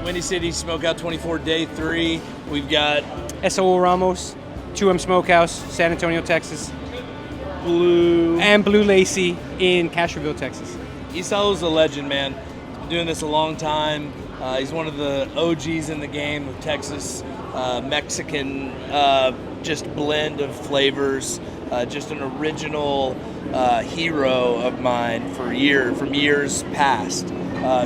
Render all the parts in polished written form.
Windy City Smokeout 24, day 3. We've got S.O. Ramos, 2M Smokehouse, San Antonio, Texas. Blue. And Blue Lacy in Castroville, Texas. Isalo's a legend, man. Been doing this a long time. He's one of the OGs in the game of Texas. Mexican, just blend of flavors. Just an original hero of mine from years past.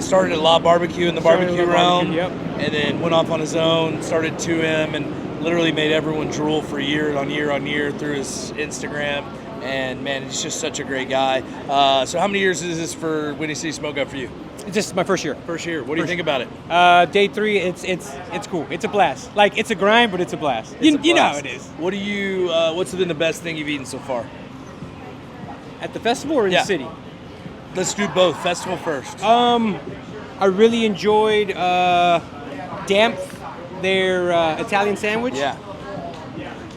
Started at La Barbecue in the barbecue realm, and then went off on his own, started 2M, and literally made everyone drool for year on year through his Instagram. And man, he's just such a great guy. So how many years is this for Windy City Smokeout for you? It's just my first year. First year. What do you think about it? Day 3, it's cool. It's a blast. Like, it's a grind, but it's a blast. You know how it is. What do you? What's been the best thing you've eaten so far? At the festival or in the city? Let's do both. Festival first. I really enjoyed Damp, their Italian sandwich. Yeah.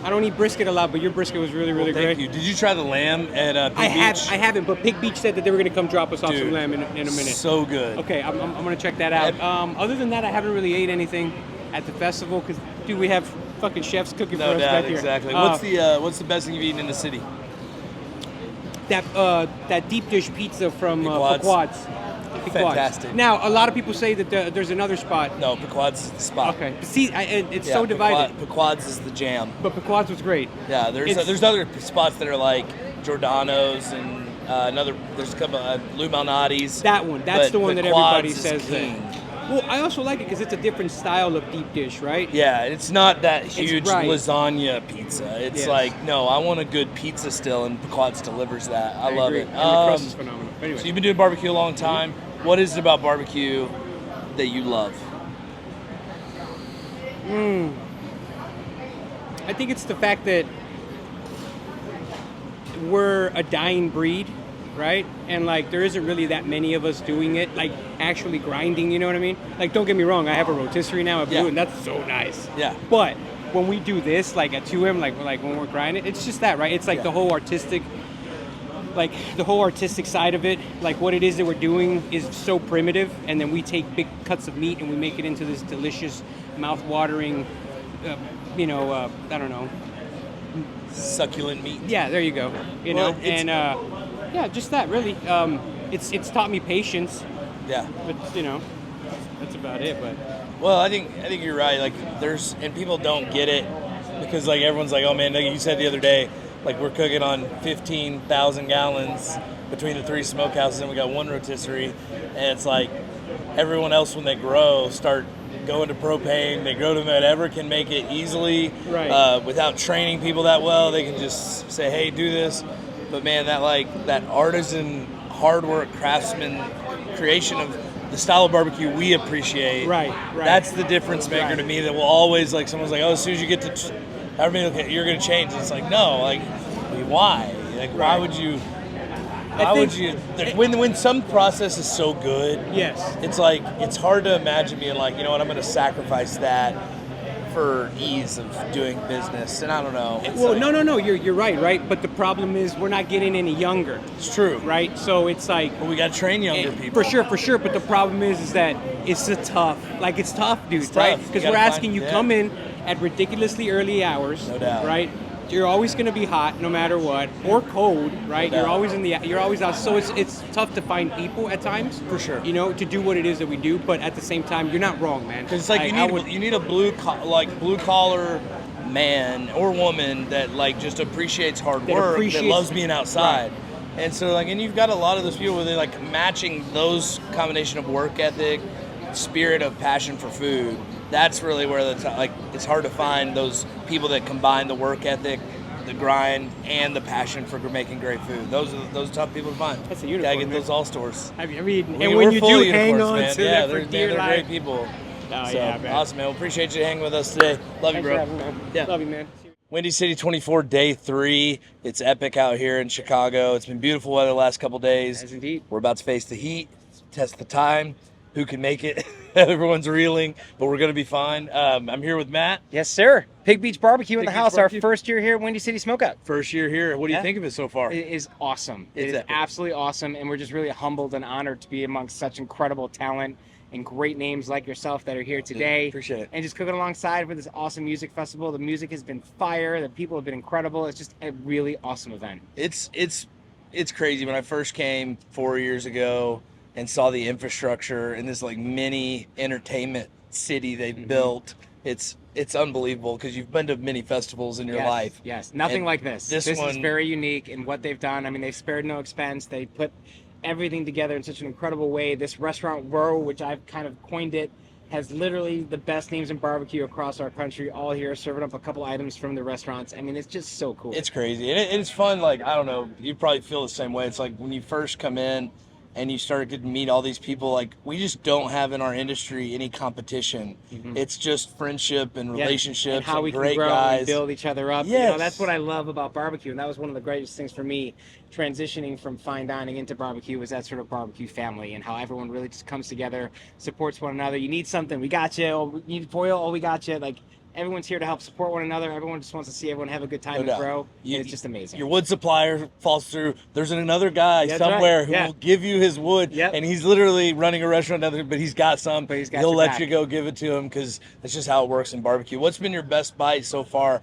I don't eat brisket a lot, but your brisket was really great. Thank you. Did you try the lamb at Pig Beach? I haven't, but Pig Beach said that they were going to come drop us off some lamb in a minute. So good. Okay, I'm going to check that out. Other than that, I haven't really ate anything at the festival because, dude, we have fucking chefs cooking for us back here. Exactly. What's the best thing you've eaten in the city? That deep dish pizza from Pequod's. Fantastic. Now, a lot of people say that there's another spot. No, Pequod's is the spot. Okay. But see, it's so divided. Pequod's is the jam. But Pequod's was great. Yeah, there's other spots that are like Giordano's and there's a couple of Lou Malnati's. That's the one that everybody says. King. Well, I also like it because it's a different style of deep dish, right? Yeah, it's not that huge lasagna pizza. It's like, no, I want a good pizza still, and Pequod's delivers that. I love it. And the crust is phenomenal. Anyway. So you've been doing barbecue a long time. What is it about barbecue that you love? I think it's the fact that we're a dying breed, right? And like there isn't really that many of us doing it, like actually grinding, you know what I mean? Like don't get me wrong, I have a rotisserie now, and that's so nice. Yeah. But when we do this, like at 2M, like when we're grinding, it's just that, right? It's like the whole artistic side of it, like what it is that we're doing is so primitive, and then we take big cuts of meat and we make it into this delicious, mouth-watering, I don't know, succulent meat. Yeah, there you go. Just that really. It's taught me patience. Yeah. But that's about it. But well, I think you're right. Like and people don't get it because like everyone's like, oh man, like you said the other day. Like we're cooking on 15,000 gallons between the 3 smokehouses, and we got 1 rotisserie, and it's like everyone else when they grow start going to propane. They grow to whatever can make it easily, right? Without training people that well, they can just say, "Hey, do this." But man, that artisan, hard work, craftsman creation of the style of barbecue we appreciate. Right. That's the difference maker to me. That will always like someone's like, "Oh, as soon as you get to." Okay, you're going to change. It's like, no, like, why? Like, why would you? When some process is so good, yes, it's like it's hard to imagine being like, you know what, I'm going to sacrifice that for ease of doing business. And I don't know. No, you're right. But the problem is we're not getting any younger. It's true, right? So it's like, well, we got to train younger people for sure. But the problem is that it's tough, dude. It's right? Because we're asking you come in at ridiculously early hours, no doubt, right? You're always going to be hot no matter what, or cold, right? No You're always out. So it's tough to find people at times, for sure. To do what it is that we do. But at the same time, you're not wrong, man. Because it's like you need a blue collar man or woman that like just appreciates hard work, that loves being outside. Right. And so and you've got a lot of those people where they're like matching those combination of work ethic, spirit of passion for food. That's really where it's hard to find those people that combine the work ethic, the grind, and the passion for making great food. Those are tough people to find. That's a unicorn. Gotta get those all stores. And when you do hang on to that for dear life. They're great people. Man. Awesome, man. We appreciate you hanging with us today. Love you, bro. Love you, man. Windy City 24, day 3. It's epic out here in Chicago. It's been beautiful weather the last couple days. Yes, indeed. We're about to face the heat, test the time. who can make it. Everyone's reeling, but we're going to be fine. I'm here with Matt. Yes, sir. Pig Beach Barbecue in Pig the Beach house. Barbecue. Our first year here at Windy City Smokeout. First year here. What do you think of it so far? It is awesome. It's It is epic. absolutely awesome, and we're just really humbled and honored to be amongst such incredible talent and great names like yourself that are here today. Appreciate it. And just cooking alongside for this awesome music festival. The music has been fire. The people have been incredible. It's just a really awesome event. It's crazy. When I first came 4 years ago and saw the infrastructure in this like mini entertainment city they've built, it's unbelievable because you've been to many festivals in your Yes, life. Yes, nothing And like this. this This is one- very unique in what they've done. I mean, they've spared no expense. They put everything together in such an incredible way. This restaurant row, which I've kind of coined it, has literally the best names in barbecue across our country, all here, serving up a couple items from the restaurants. I mean, it's just so cool. It's crazy. And it's fun. Like, I don't know, you probably feel the same way. It's like when you first come in and you start getting to meet all these people, like we just don't have in our industry any competition. It's just friendship and Yeah, relationships and how we can great grow guys. and build each other up. You Yes. know, that's what I love about barbecue, and that was one of the greatest things for me transitioning from fine dining into barbecue was that sort of barbecue family and how everyone really just comes together, supports one another. You need something, we got you. Oh, you need foil, oh, we got you. Like everyone's here to help support one another. Everyone just wants to see everyone have a good time No and doubt. grow. You- and it's just amazing. Your wood supplier falls through. There's another guy That's somewhere right. who Yeah. will give you his wood, Yep. and he's literally running a restaurant, but he's got some. But he's got He'll your let back. you go give it to him because that's just how it works in barbecue. What's been your best bite so far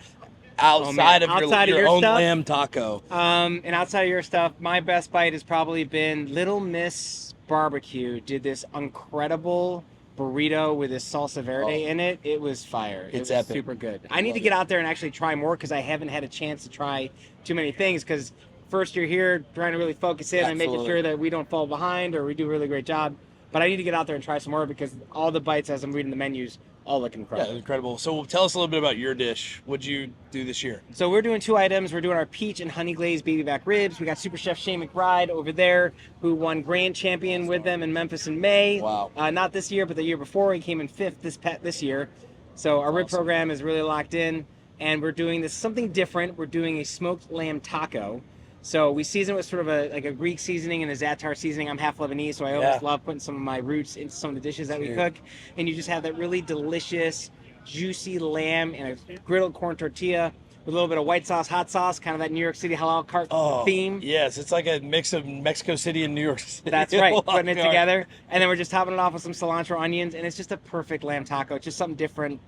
outside of Outside of your your own stuff? lamb taco? And outside of your stuff, my best bite has probably been Little Miss Barbecue did this incredible burrito with this salsa verde in it. It was fire. It's it was epic. super good. I need to get out there and actually try more because I haven't had a chance to try too many things because first you're here trying to really focus in and making Absolutely. sure that we don't fall behind or we do a really great job. But I need to get out there and try some more because all the bites as I'm reading the menus all look Yeah, incredible. incredible. So tell us a little bit about your dish. What'd you do this year? So we're doing 2 items. We're doing our peach and honey glazed baby back ribs. We got Super Chef Shane McBride over there, who won Grand Champion with them in Memphis in May. Wow. Not this year, but the year before. He came in 5th this year. So our rib Awesome. program is really locked in, and we're doing this something different. We're doing a smoked lamb taco. So we season it with sort of a Greek seasoning and a za'atar seasoning. I'm half Lebanese, so I always Yeah. love putting some of my roots into some of the dishes that we Dude. cook. And you just have that really delicious, juicy lamb in a griddled corn tortilla with a little bit of white sauce, hot sauce, kind of that New York City halal cart theme. Yes, it's like a mix of Mexico City and New York City. That's right, putting it together. And then we're just topping it off with some cilantro onions, and it's just a perfect lamb taco. It's just something different,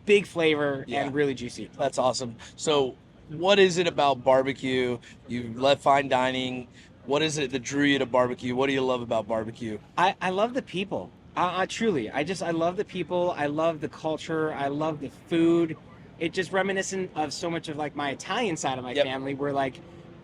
big flavor, Yeah. and really juicy. That's awesome. So, what is it about barbecue? You left fine dining. What is it that drew you to barbecue? What do you love about barbecue? I love the people. Truly, I love the people. I love the culture. I love the food. It just reminiscent of so much of like my Italian side of my Yep. family, where like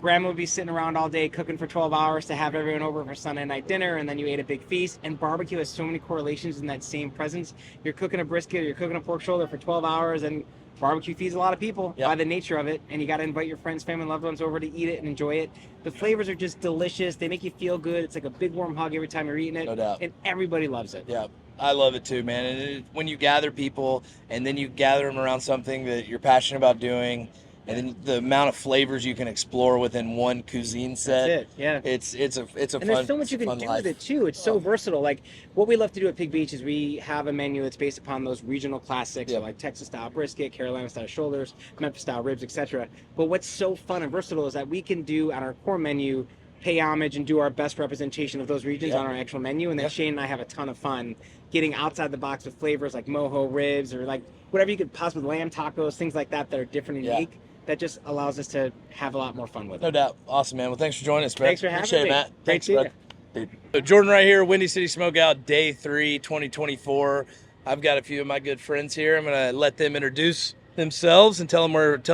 grandma would be sitting around all day cooking for 12 hours to have everyone over for Sunday night dinner, and then you ate a big feast. And barbecue has so many correlations in that same presence. You're cooking a brisket, you're cooking a pork shoulder for 12 hours, and barbecue feeds a lot of people Yep. by the nature of it, and you got to invite your friends, family, loved ones over to eat it and enjoy it. The flavors are just delicious. They make you feel good. It's like a big warm hug every time you're eating it. No doubt. And everybody loves it. Yeah, I love it too, man. And when you gather people and then you gather them around something that you're passionate about doing, and then the amount of flavors you can explore within one cuisine set. That's it, yeah. It's a And fun. there's so much you can fun do life. with it too. It's so versatile. Like what we love to do at Pig Beach is we have a menu that's based upon those regional classics, Yeah. so like Texas style brisket, Carolina style shoulders, Memphis style ribs, etc. But what's so fun and versatile is that we can do on our core menu, pay homage and do our best representation of those regions Yeah. on our actual menu. And then Yeah. Shane and I have a ton of fun getting outside the box with flavors like mojo ribs or like whatever you could possibly, lamb tacos, things like that are different and Yeah. unique. That just allows us to have a lot more fun with it. No doubt. Awesome, man. Well, thanks for joining us, man. Thanks for having Appreciate me. it, Matt. Great Thanks, seeing bud. So Jordan right here, Windy City Smokeout, Day 3, 2024. I've got a few of my good friends here. I'm going to let them introduce themselves and tell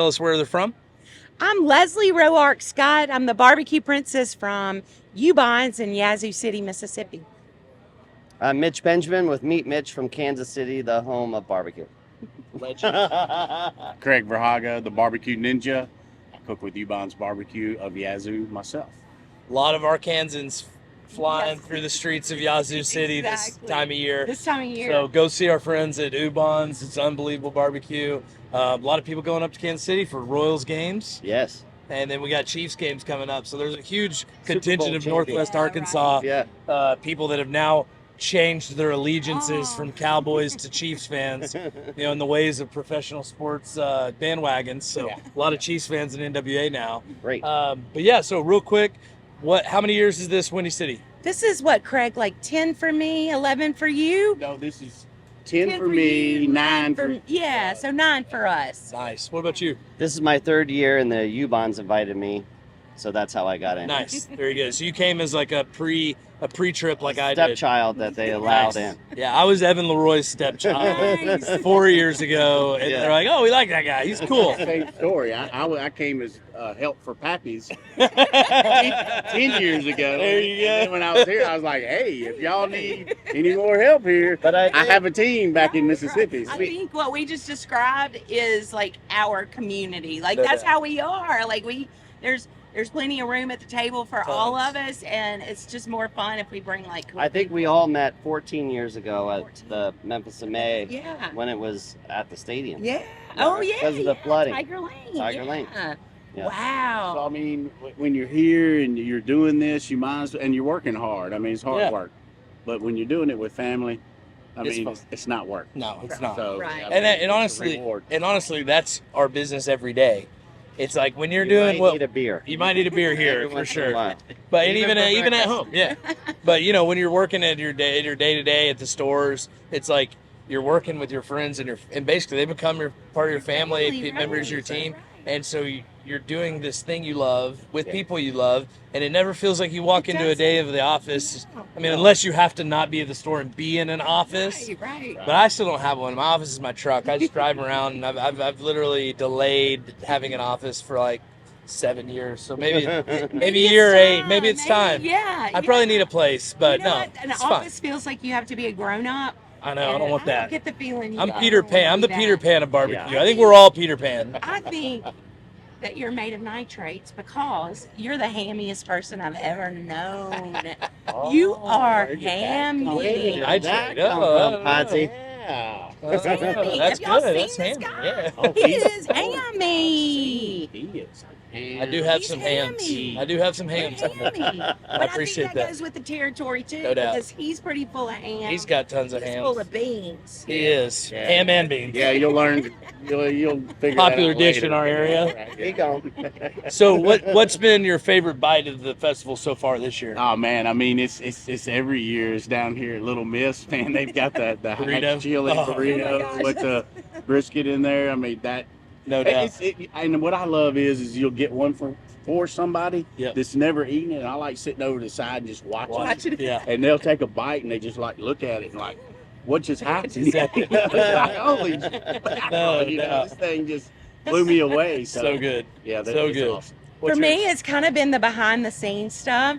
us where they're from. I'm Leslie Roark Scott. I'm the barbecue princess from Ubons in Yazoo City, Mississippi. I'm Mitch Benjamin with Meat Mitch from Kansas City, the home of barbecue. Legend. Craig Verhaga, the barbecue ninja. I cook with Ubon's Barbecue of Yazoo myself. A lot of Arkansans flying Yes. through the streets of Yazoo City this Exactly. time of year. This time of year. So go see our friends at Ubon's. It's unbelievable barbecue. A lot of people going up to Kansas City for Royals games. Yes. And then we got Chiefs games coming up. So there's a huge Bowl contingent of champion. Northwest Yeah, Arkansas Yeah. people that have now changed their allegiances from Cowboys to Chiefs fans, in the ways of professional sports bandwagons. So a lot of Chiefs fans in NWA now. Great. But yeah, so real quick, how many years is this Windy City? This is what, Craig, like 10 for me, 11 for you? No, this is 10 for me, 9 for Yeah, so 9 for us. Nice. What about you? This is my 3rd year, and the U-Bonds invited me, so that's how I got in. Nice. Very good. So you came as like a pre-trip like I did. Stepchild that they allowed in. Yeah, I was Evan Leroy's stepchild 4 years ago, and they're like, "Oh, we like that guy. He's cool." Same story. I came as help for Pappy's 10 years ago. There you go. And then when I was here, I was like, "Hey, if y'all need any more help here, But I have a team back in Mississippi." I think what we just described is like our community. Like No that's doubt. how we are. Like there's plenty of room at the table for all Tons. of us, and it's just more fun if we bring like cool I think we people. all met 14 years ago at 14. the Memphis in May Yeah. when it was at the stadium. Yeah. Oh yeah. Because of the yeah. flooding. Tiger Lane. Tiger yeah. Lane. Yeah. Wow. So I mean, when you're here and you're doing this, you might as well, and you're working hard. I mean, it's hard Yeah. work, but when you're doing it with family, It's fun. it's not work. No, it's not. So, Right. I And, mean, it's a honestly, reward. that's our business every day. It's like when you're You doing might what need a beer. you might need a beer here Every for once in a sure. while. But and even for even at breakfast. home, yeah. But when you're working at your day to day at the stores, it's like you're working with your friends and basically they become part of your family, Family, members of your right. team, and so you're doing this thing you love with people you love, and it never feels like you walk into a day of the office. I mean, unless you have to not be at the store and be in an office. Right. But I still don't have one. My office is my truck. I just drive around, and I've literally delayed having an office for like 7 years. So maybe year 8. Maybe it's time. Yeah. I probably need a place, but you know no, what? An it's fine. office feels like you have to be a grown up. I know. I don't want that. Get the feeling. You I'm don't Peter wanna Pan. I'm do the Peter that. Pan of barbecue. Yeah. I think we're all Peter Pan. I think that you're made of nitrates because you're the hammiest person I've ever known. You are where'd you get that hammy. from? I that tried. come Oh, from, Patsy? Yeah. That's Hammy. that's Have y'all good. seen That's this handy. guy? Yeah. Oh, He he's- is hammy. He is. I do have He's some hams. hammy. I do have some hams. Hammy. But I appreciate think that. goes with the territory too, No doubt. because he's pretty full of ham. He's got tons of He's hams. full of beans. He is. Yeah. Ham and beans. Yeah, you'll learn. You'll figure Popular that out dish later. in our area. Right, He yeah. gone. So what's been your favorite bite of the festival so far this year? Oh man, I mean it's every year. It's down here at Little Miss, man. They've got the Burrito? hash chili Oh. burrito gosh. with the brisket in there. I mean that. No doubt. And what I love is you'll get one for somebody Yep. that's never eaten it. And I like sitting over to the side and just watching Watch it. it. Yeah. And they'll take a bite and they just like look at it and like, what just happened? Exactly. It's like, holy, No you know, doubt. this thing just blew me away. So good. Yeah, that So is good. awesome. What's For me, yours? it's kind of been the behind the scenes stuff.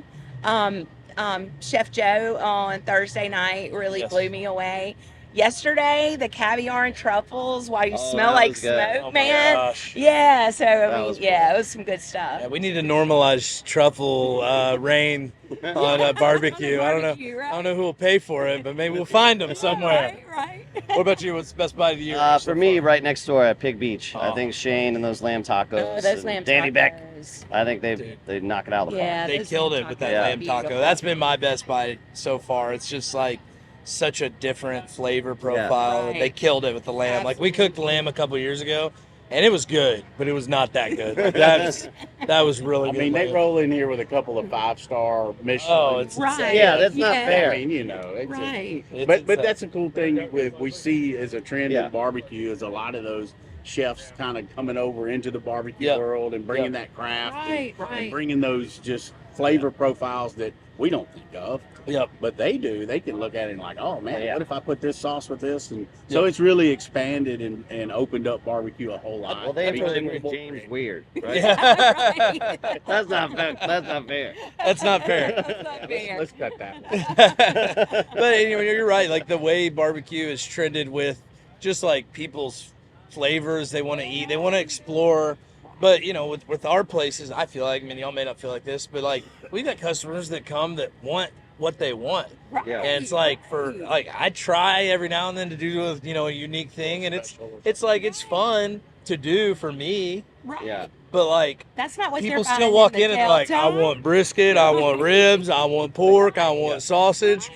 Chef Joe on Thursday night really Yes. blew me away. Yesterday, the caviar and truffles while you Oh, smell that like was good. smoke, Oh my man. gosh. Yeah, so I That mean, was yeah, it was some good stuff. Yeah, we need to normalize truffle rain on a barbecue. I don't know. I don't know who will pay for it, but maybe we'll find them somewhere. Right. What about you? What's the best bite of the year? so For me, far? right next door at Pig Beach. I Oh. think Shane and those lamb tacos. Oh, those and lamb Danny Beck. tacos. I think Dude. they knock it out of the park. Yeah, They those killed lamb it with that tacos are lamb taco. beautiful. That's been my best bite so far. It's just like such a different flavor profile. Right. They killed it with the lamb. Like we cooked lamb a couple years ago, and it was good, but it was not that good. Like, that was really I good. mean, they lamb. roll in here with a couple of 5-star Michelin. Oh, it's Right. insane. Yeah, that's not Yeah. fair. I mean, you know, it's Right. It's but insane. that's a cool thing we see as a trend Yeah. in barbecue is a lot of those chefs kind of coming over into the barbecue Yep. world and bringing Yep. that craft Right, and right. bringing those just flavor profiles that we don't think of, Yep. but they do. They can look at it and like, oh man, Yeah. what if I put this sauce with this? And so Yep. it's really expanded and opened up barbecue a whole lot. Well, they I totally named agree. James Weird, right? Yeah. That's not fair. That's not fair. That's not fair. That's not fair. Let's cut that. But you're right. Like the way barbecue is trended with just like people's flavors they want to eat, they want to explore. But with our places, I feel like, I mean, y'all may not feel like this, but like we've got customers that come that want what they want. Yeah. And it's like I try every now and then to do a unique thing, and it's like it's fun to do for me. Right. Yeah. But like That's not what people they're still buying walk the in and like, I Delta. want brisket, I want ribs, I want pork, I want sausage.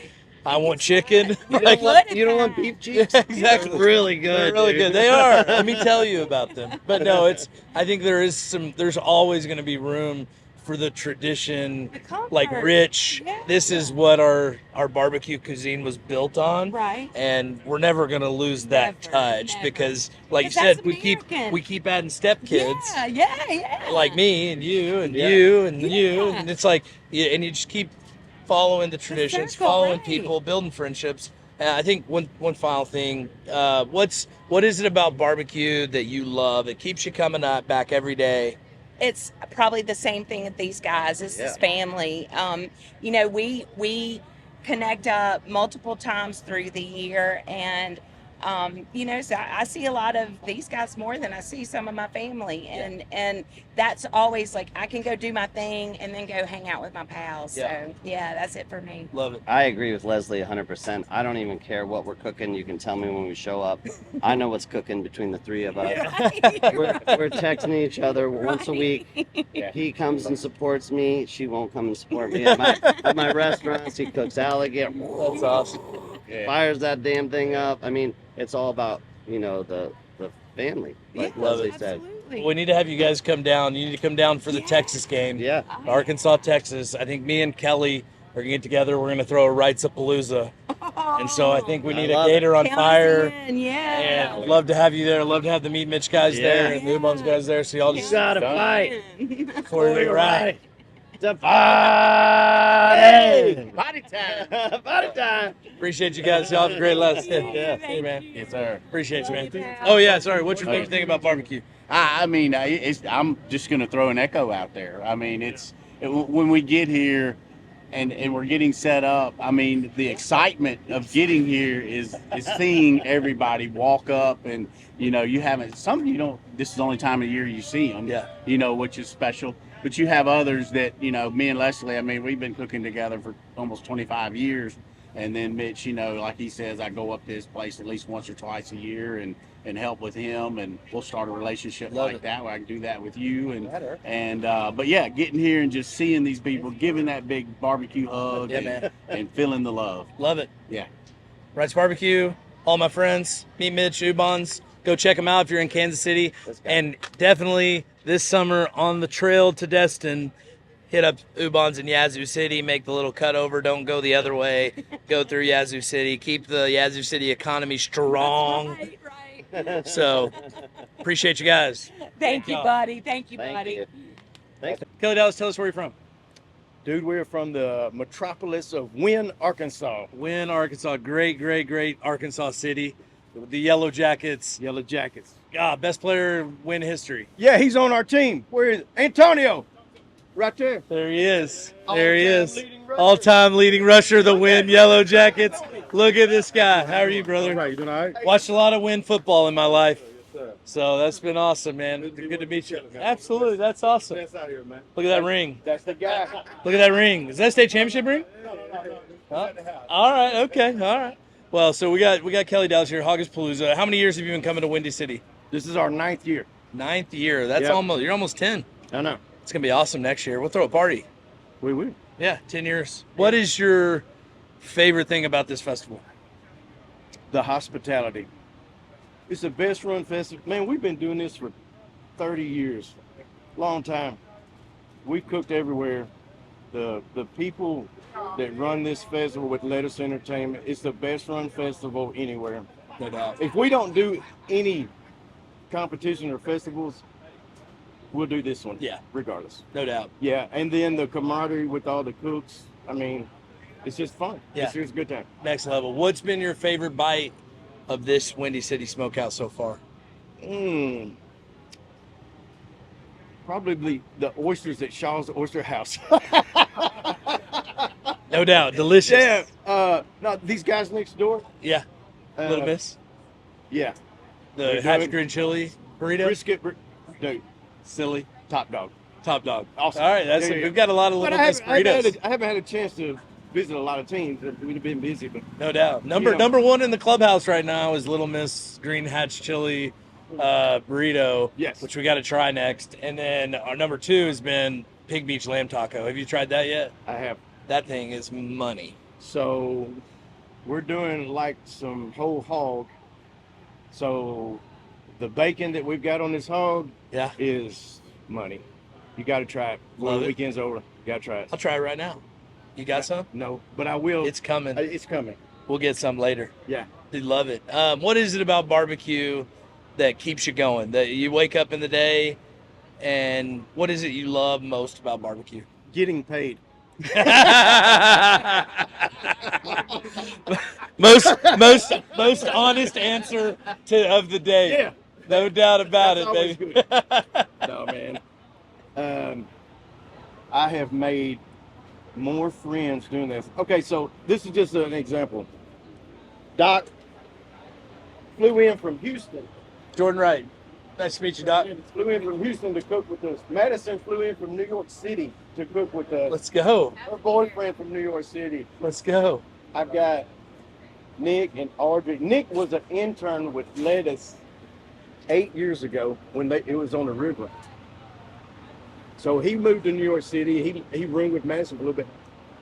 I want chicken. You Like, don't want beef cheeks? exactly. They're really good. They're really dude. good. They are. Let me tell you about them. But no, I think there's always going to be room for the tradition, The comfort. like rich. Yeah. This is what our barbecue cuisine was built on. Right. And we're never going to lose that Never, touch never. because, like you Because that's said, American. we keep adding step kids. Yeah. Like me and you and Yeah. you and you, Yeah. and it's like, and you just keep following the traditions, circle, following right. people, building friendships. I think one final thing, what is it about barbecue that you love? It keeps you coming back every day. It's probably the same thing with these guys. It's this family. We connect up multiple times through the year, and so I see a lot of these guys more than I see some of my family, and that's always like I can go do my thing and then go hang out with my pals. Yeah. So yeah, that's it for me. Love it. I agree with Leslie 100%. I don't even care what we're cooking. You can tell me when we show up. I know what's cooking between the three of us. We're texting each other once a week. He comes and supports me. She won't come and support me at my restaurants. He cooks alligator. That's awesome. Fires that damn thing up. I mean, it's all about the family, like Love Leslie it. said. Absolutely. We need to have you guys come down. You need to come down for the Texas game. Yeah. Arkansas, Texas. I think me and Kelly are going to get together. We're going to throw a Wrights-a-palooza. And so I think we I need a love gator on Count us fire. in, yeah. And love to have you there. Love to have the Meat Mitch guys there and the Ubun's guys there. So y'all just Gotta fight. for the right. The party! Party time. Party time! Appreciate you guys. Y'all have a great last day. Yeah. Hey, man. Yes, sir. Appreciate you, man. Love you, man. Oh, yeah. Sorry. What's your favorite thing about barbecue? I mean, I'm just going to throw an echo out there. I mean, when we get here and we're getting set up, I mean, the excitement of getting here is seeing everybody walk up and, you don't, this is the only time of year you see them, which is special. But you have others that, me and Leslie, I mean, we've been cooking together for almost 25 years. And then Mitch, like he says, I go up to his place at least once or twice a year and help with him, and we'll start a relationship like that where I can do that with you. But yeah, getting here and just seeing these people, giving that big barbecue hug and feeling the love. Love it. Yeah. Wrights Barbecue, all my friends, Meet Mitch, Ubon's. Go check them out if you're in Kansas City. And definitely this summer on the trail to Destin, hit up Ubon's in Yazoo City, make the little cutover, don't go the other way, go through Yazoo City, keep the Yazoo City economy strong. Right. So, appreciate you guys. Thank you, buddy. Thank you, Thank buddy. you. Thanks. Kelly Dallas, tell us where you're from. Dude, we're from the metropolis of Wynn, Arkansas. Wynn, Arkansas. Great, great, great Arkansas city. The Yellow Jackets. Yellow Jackets. God, best player in Wynn history. Yeah, he's on our team. Where is Antonio? Right there. There he is. There he is. leading rusher. All-time leading rusher of the Wynn Yellow Jackets. Look at this guy. How are you, brother? Right, you doing all right? Watched a lot of Wynn football in my life. So that's been awesome, man. Good to meet you. Absolutely. That's awesome. That's out here, man. Look at that ring. That's the guy. Look at that ring. Is that a state championship ring? Huh? All right. Okay. All right. Well, so we got Kelly Dallas here, Palooza. How many years have you been coming to Windy City? This is our 9th year. 9th year. That's Yep. you're almost 10. I know. It's going to be awesome next year. We'll throw a party. We will. Yeah, 10 years. What is your favorite thing about this festival? The hospitality. It's the best run festival. Man, we've been doing this for 30 years. Long time. We've cooked everywhere. The people that run this festival with Lettuce Entertainment, it's the best run festival anywhere. No doubt. If we don't do any competition or festivals, we'll do this one. Yeah. Regardless. No doubt. Yeah, and then the camaraderie with all the cooks. I mean, it's just fun. Yeah. It's just a good time. Next level. What's been your favorite bite of this Windy City Smokeout so far? Probably the oysters at Shaw's Oyster House. No doubt. Delicious. Yeah. No, these guys next door. Yeah. Little Miss. Yeah. The They're hatch doing- green chili burrito. Brisket. Dude, Silly. top dog. Top dog. Awesome. All right. Yeah, yeah. We've got a lot of But Little Miss burritos. I haven't had a chance to visit a lot of teams. We've been busy, but No doubt. Number one in the clubhouse right now is Little Miss Green Hatch Chili burrito, Yes. which we got to try next. And then our number 2 has been Pig Beach Lamb Taco. Have you tried that yet? I have. That thing is money. So we're doing like some whole hog. So the bacon that we've got on this hog Yeah. is money. You got to try it. Before Love the it. weekend's over, you got to try it. I'll try it right now. You got some? No, but I will. It's coming. It's coming. We'll get some later. Yeah. I love it. What is it about barbecue that keeps you going? That you wake up in the day, and what is it you love most about barbecue? Getting paid. most honest answer of the day. Yeah. No doubt about That's it, always baby. good. No, man. I have made more friends doing this. Okay, so this is just an example. Doc flew in from Houston. Jordan Wright. Nice to meet you, Doc. Flew in from Houston to cook with us. Madison flew in from New York City to cook with us. Let's go. Her boyfriend from New York City. Let's go. I've got Nick and Audrey. Nick was an intern with Lettuce 8 years ago when it was on the river. So he moved to New York City. He roomed with Madison for a little bit.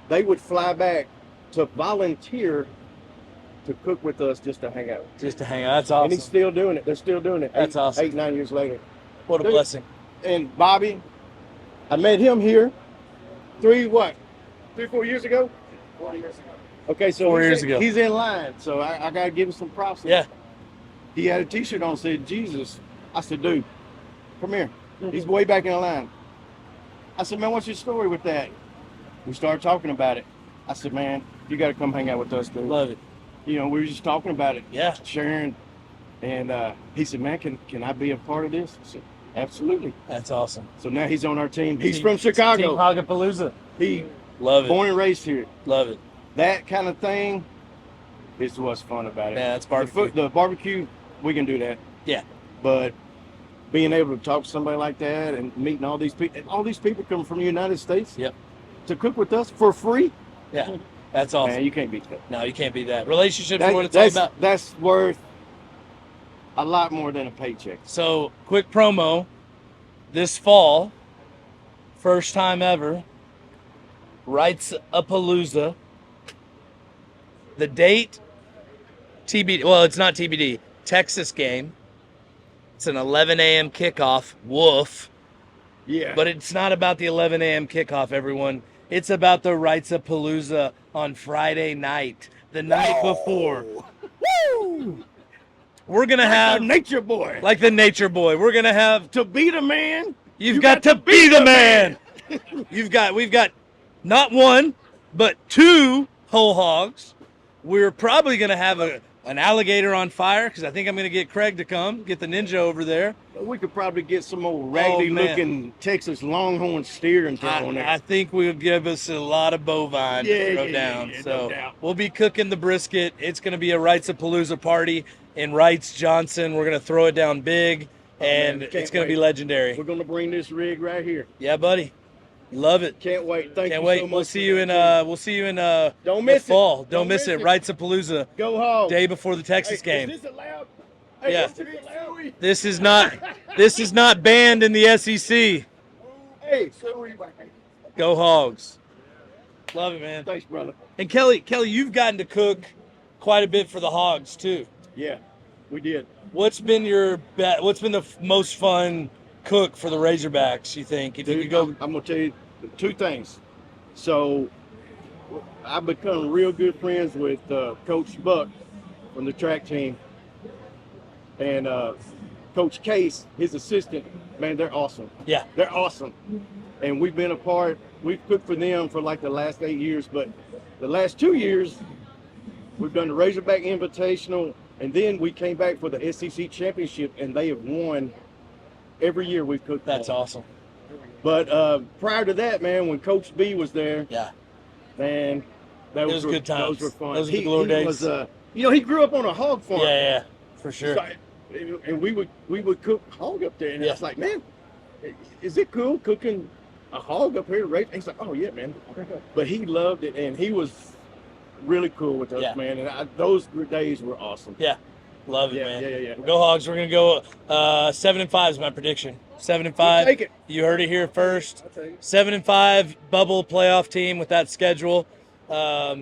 They would fly back to volunteer to cook with us just to hang out. Just to hang out. That's awesome. And he's still doing it. They're still doing it. That's awesome. 8, 9 years later. What a blessing. And Bobby, I met him here 4 years ago? 4 years ago. Okay, so 4 years ago. He's in line, so I got to give him some props. Yeah. He had a T-shirt on that said, Jesus. I said, dude, come here. He's way back in the line. I said, man, what's your story with that? We started talking about it. I said, man, you got to come hang out with us, dude. Love it. You know, we were just talking about it. Yeah. Sharing. And he said, man, can I be a part of this? I said, absolutely. That's awesome. So now he's on our team. He's from Chicago. Team Hogapalooza. He Love it. born and raised here. Love it. That kind of thing is what's fun about it. Yeah, it's barbecue. The barbecue, we can do that. Yeah. But being able to talk to somebody like that and meeting all these people come from the United States. Yep. To cook with us for free. Yeah. That's awesome. Man, you can't beat that. No, you can't beat that. Relationships are what it's all about. That's worth a lot more than a paycheck. So, quick promo. This fall, first time ever, Wrights a Palooza. The date, TBD. Well, it's not TBD. Texas game. It's an 11 a.m. kickoff. Woof. Yeah. But it's not about the 11 a.m. kickoff, everyone. It's about the Wrights a Palooza on Friday night, the night before. Woo! We're gonna have Nature Boy. like the Nature Boy. We're gonna have To be the man. You've got to be the man. We've got not one, but 2 whole hogs. We're probably gonna have an alligator on fire because I think I'm gonna get Craig to come get the ninja over there. We could probably get some old raggedy-looking Texas Longhorn steer and throw on there. I think we'll give us a lot of bovine to throw down. Yeah, so no doubt. we'll be cooking the brisket. It's going to be a Wrights a Palooza party in Wrights, Johnson. We're going to throw it down big, and man, it's going to wait. be legendary. We're gonna bring this rig right here. Yeah, buddy. Love it. Can't wait. Thank Can't you wait. so much. We'll see you in Don't miss it. fall. Don't Don't miss miss it. it. Wrights a Palooza Go home. day before the Texas game. Is this allowed? Hey, Yeah. is this allowed? This is not banned in the SEC. Hey, so are you back? Go Hogs. Love it, man. Thanks, brother. And Kelly, you've gotten to cook quite a bit for the Hogs too. Yeah, we did. What's been the most fun cook for the Razorbacks, you think? If you Dude, could go I'm gonna tell you 2 things. So I've become real good friends with Coach Buck from the track team, and Coach Case, his assistant. Man, they're awesome. Yeah. They're awesome. And we've been a part. We've cooked for them for like the last 8 years, but the last 2 years we've done the Razorback Invitational, and then we came back for the SEC Championship, and they have won every year we've cooked. That's for them. awesome. But prior to that, man, when Coach B was there, Yeah. man, Those good times. Those were fun. Those were the glory days. Was, he grew up on a hog farm. Yeah, for sure. So, and we would cook hog up there, and Yeah. it's like, man, is it cool cooking a hog up here? Right? He's like, oh yeah, man. But he loved it, and he was really cool with us, Yeah. man. And those days were awesome. Yeah. Love it, Yeah, man. yeah. Go Hogs. We're gonna go 7-5 is my prediction. 7-5. We'll take it. You heard it here first. I'll take it. 7-5 bubble playoff team with that schedule.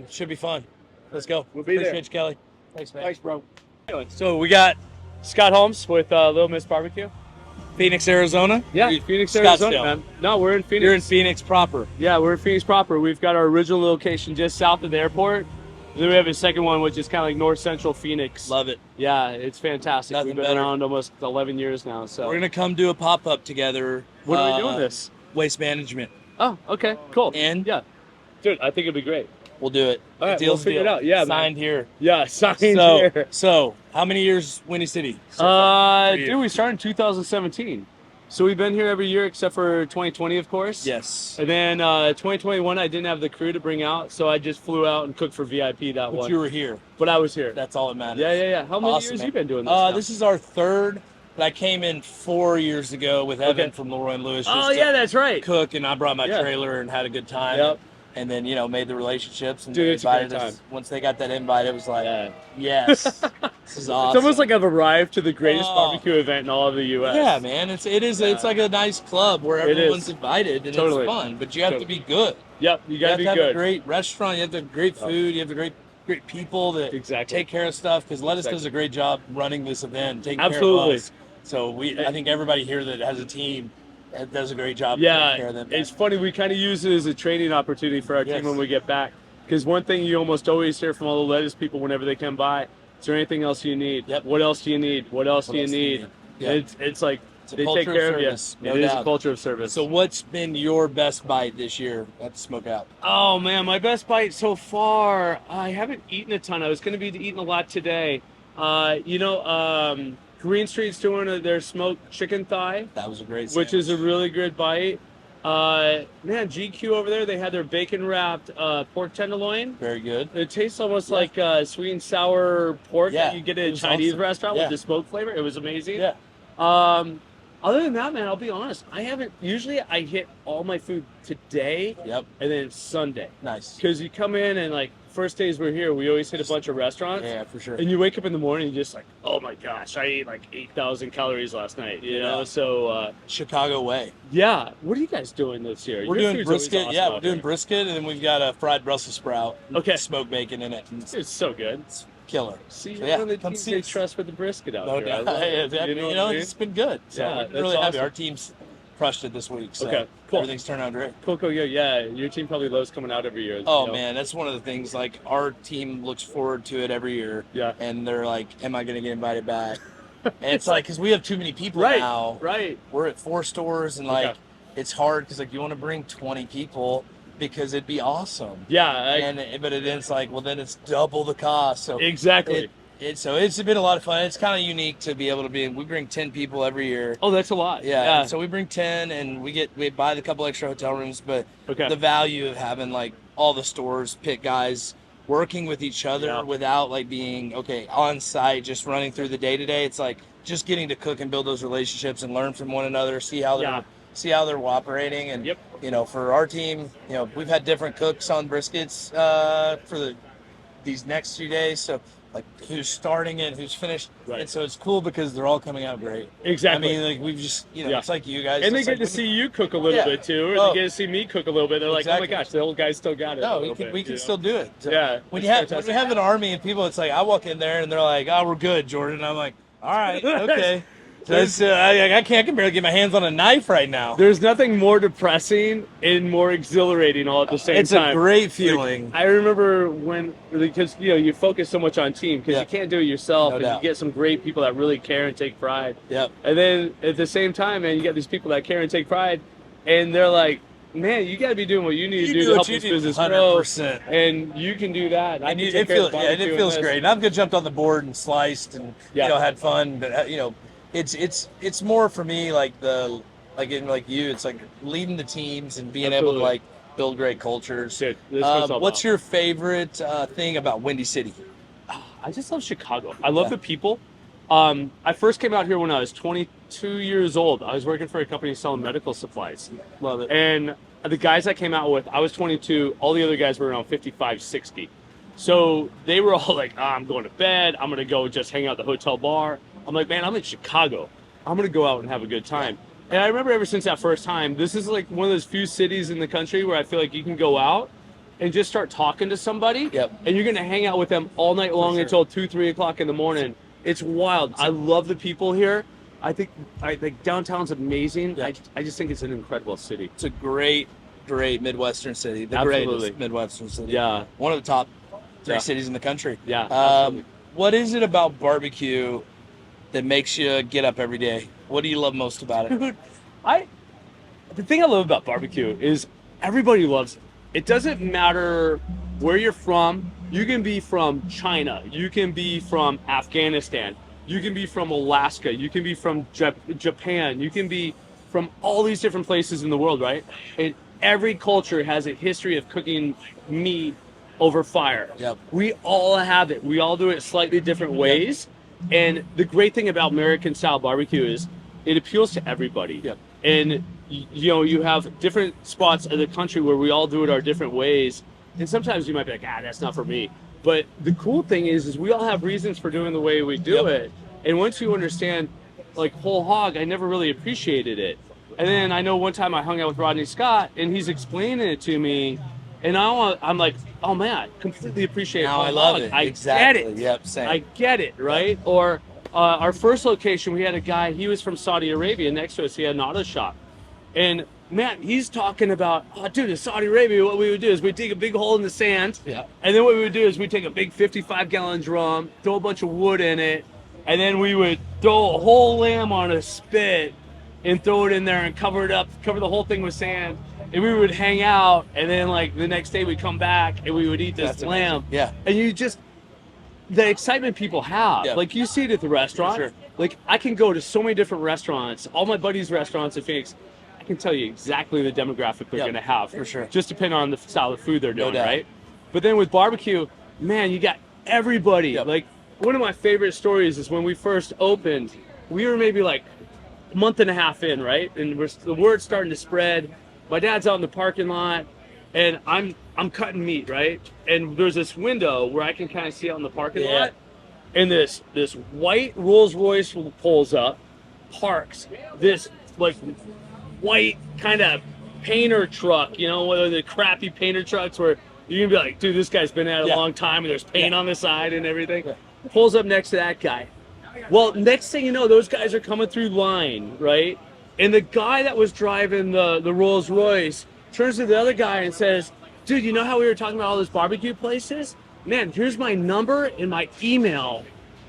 Should be fun. Let's go. We'll be there. Appreciate you, Kelly. Thanks, man. Thanks, bro. So we got Scott Holmes with Little Miss Barbecue. Phoenix, Arizona. Yeah, Phoenix, Arizona, Scottsdale. man. No, we're in Phoenix. You're in Phoenix proper. Yeah, we're in Phoenix proper. We've got our original location just south of the airport. And then we have a second one, which is kind of like north central Phoenix. Love it. Yeah, it's fantastic. Nothing We've been better. around almost 11 years now. So We're gonna come do a pop up together. when are we doing this? Waste management, Oh, okay, cool. and Yeah, dude, I think it'd be great. we'll do it. All right, Deal's we'll figure deal. it out. Yeah, man. signed here. Yeah, signed So, here. so how many years Windy City? so far for you? Dude, we started in 2017. So we've been here every year except for 2020, of course. Yes. And then 2021, I didn't have the crew to bring out, so I just flew out and cooked for VIP that But one. you were here. But I was here. That's all that matters. Yeah. How many Awesome, years man. you been doing this? now? This is our third. But I came in 4 years ago with Evan Okay. from Leroy and Lewis. Oh just yeah, to that's right. cook, and I brought my Yeah. trailer and had a good time. Yep. And then made the relationships and Dude, they it's a great invited us. time. Once they got that invite, it was like, Yeah. yes, this is awesome. It's almost like I've arrived to the greatest Oh. barbecue event in all of the U.S. Yeah, man. It's like a nice club where It everyone's is. invited and Totally. it's fun. But you have to be good. Yep, you You gotta have be to have good. a great restaurant. You have to have great food. You have to have great people that Exactly. take care of stuff. Because Lettuce Exactly. does a great job running this event, taking Absolutely. care of us. So I think everybody here that has a team does a great job. Yeah, taking care of them. it's funny. We kind of use it as a training opportunity for our Yes. team when we get back. Because one thing you almost always hear from all the lettuce people whenever they come by, is there anything else you need? Yep. What else do you need? What else What do you else do you need? need? Yeah. It's like It's a they culture take of care of you. service, no It is a doubt. culture of service. So what's been your best bite this year at the Smokeout? Oh man, my best bite so far. I haven't eaten a ton. I was going to be eating a lot today. Green Street's doing their smoked chicken thigh, That was a great which is a sandwich. really good bite. GQ over there, they had their bacon wrapped pork tenderloin. very good. It tastes almost like sweet and sour pork Yeah, that you get at it a was Chinese awesome. restaurant Yeah. with the smoke flavor. It was amazing. Yeah. Other than that, man, I'll be honest. Usually I hit all my food today Yep. and then Sunday. Nice. Because you come in and like first days we're here, we always hit a bunch of restaurants. Yeah, for sure. And you wake up in the morning and you're just like, oh my gosh, I ate like 8,000 calories last night. You know, Yeah. so Chicago way. yeah. What are you guys doing this year? We're Your doing food's always brisket. awesome Yeah, out we're doing here. brisket, and then we've got a fried Brussels sprout. Okay. Smoked bacon in it. And It's so good. it's killer. See, So, you're yeah, one of the come teams see they us. trust with the brisket out No here. I doubt. love it. Yeah, You know what I mean? it's been good. So Yeah, we're that's really happy. awesome. Our team's crushed it this week. So Okay, cool. everything's turned out great. Cool. Yeah. Your team probably loves coming out every year. Oh you know? man, that's one of the things. Like our team looks forward to it every year. Yeah. And they're like, "Am I going to get invited back?" And it's like, because we have too many people Right. now. Right. We're at 4 stores, and like, Okay. it's hard because like you want to bring 20 people because it'd be awesome. Yeah. But it's like, well, then it's double the cost. So Exactly. it's been a lot of fun. It's kind of unique to be able to be. We bring 10 people every year. Oh, that's a lot. Yeah. And so we bring 10, and we buy the couple extra hotel rooms. But Okay. the value of having like all the stores pick guys working with each other Yeah. without like being on site, just running through the day to day. It's like just getting to cook and build those relationships and learn from one another. See how they're operating. And Yep. for our team, we've had different cooks on briskets for these next few days. So like who's starting it, who's finished. Right. And so it's cool because they're all coming out great. Exactly. I mean, like we've just, Yeah. it's like you guys. And they it's get like to see you cook a little Yeah. bit too, and Oh. they get to see me cook a little bit. They're like, Exactly. "Oh my gosh, the old guy still got it." a No, little we bit, can you still know? do it. So Yeah, when it's when fantastic. we have an army and people, it's like I walk in there and they're like, "Oh, we're good, Jordan." I'm like, "All right, okay." So I can barely get my hands on a knife right now. There's nothing more depressing and more exhilarating all at the same It's time. a great feeling. I remember because you focus so much on team because Yeah. you can't do it yourself, No and doubt. you get some great people that really care and take pride. Yep. And then at the same time, man, you get these people that care and take pride, and they're like, "Man, you got to be doing what you need to do to help this business grow." 100%. And you can do that. I And can it take care of feels the and barbecue it feels this. great. And I've jumped on the board and sliced and had fun. But it's more for me like you. It's like leading the teams and being able Absolutely. to like build great cultures. Dude, this was all What's about. your favorite thing about Windy City? I just love Chicago. I love the people. I first came out here when I was 22 years old. I was working for a company selling medical supplies. Love it. And the guys I came out with, I was 22. All the other guys were around 55, 60. So they were all like, I'm going to bed. I'm going to go just hang out at the hotel bar. I'm like, man, I'm in Chicago. I'm going to go out and have a good time. And I remember ever since that first time, this is like one of those few cities in the country where I feel like you can go out and just start talking to somebody. Yep. And you're gonna hang out with them all night long sure. until 2, 3 o'clock in the morning. It's wild. I love the people here. I think downtown's amazing. Yeah. I just think it's an incredible city. It's a great Midwestern city. The Absolutely. greatest Midwestern city. Yeah. One of the top 3 Yeah. cities in the country. Yeah, absolutely. What is it about barbecue that makes you get up every day? What do you love most about it? Dude, the thing I love about barbecue is everybody loves it. It doesn't matter where you're from. You can be from China. You can be from Afghanistan. You can be from Alaska. You can be from Japan. You can be from all these different places in the world, right? And every culture has a history of cooking meat over fire. Yep. We all have it. We all do it slightly different ways. And the great thing about American style barbecue is it appeals to everybody. Yep. And you have different spots of the country where we all do it our different ways. And sometimes you might be like, that's not for me. But the cool thing is we all have reasons for doing the way we do it. And once you understand, like whole hog, I never really appreciated it. And then I know one time I hung out with Rodney Scott and he's explaining it to me. And I'm like, oh man, I completely appreciate Now whole I love hog. it. I Exactly. get it. Yep, same. I get it, right? Or our first location, we had a guy, he was from Saudi Arabia. Next to us, he had an auto shop. And man, he's talking about, dude, in Saudi Arabia, what we would do is we'd dig a big hole in the sand. Yeah. And then what we would do is we'd take a big 55-gallon drum, throw a bunch of wood in it, and then we would throw a whole lamb on a spit and throw it in there and cover it up, cover the whole thing with sand. And we would hang out, and then like the next day we'd come back and we would eat this That's lamb. amazing. Yeah. And you just, the excitement people have, Yeah. like you see it at the restaurant. For sure. Like I can go to so many different restaurants, all my buddies' restaurants in Phoenix. I can tell you exactly the demographic they're Yep, going to have. for sure. Just depending on the style of food they're doing, doubt. right? But then with barbecue, man, you got everybody. Yep. Like one of my favorite stories is when we first opened, we were maybe like a month and a half in, right? And the word's starting to spread. My dad's out in the parking lot, and I'm cutting meat, right? And there's this window where I can kind of see out in the parking Yeah. lot, and this white Rolls Royce pulls up, parks. This like white kind of painter truck, one of the crappy painter trucks where you're gonna be like, dude, this guy's been at it a long time, and there's paint on the side and everything. Yeah. Pulls up next to that guy. Well, next thing you know, those guys are coming through line, right? And the guy that was driving the Rolls Royce turns to the other guy and says, dude, you know how we were talking about all those barbecue places? Man, here's my number and my email.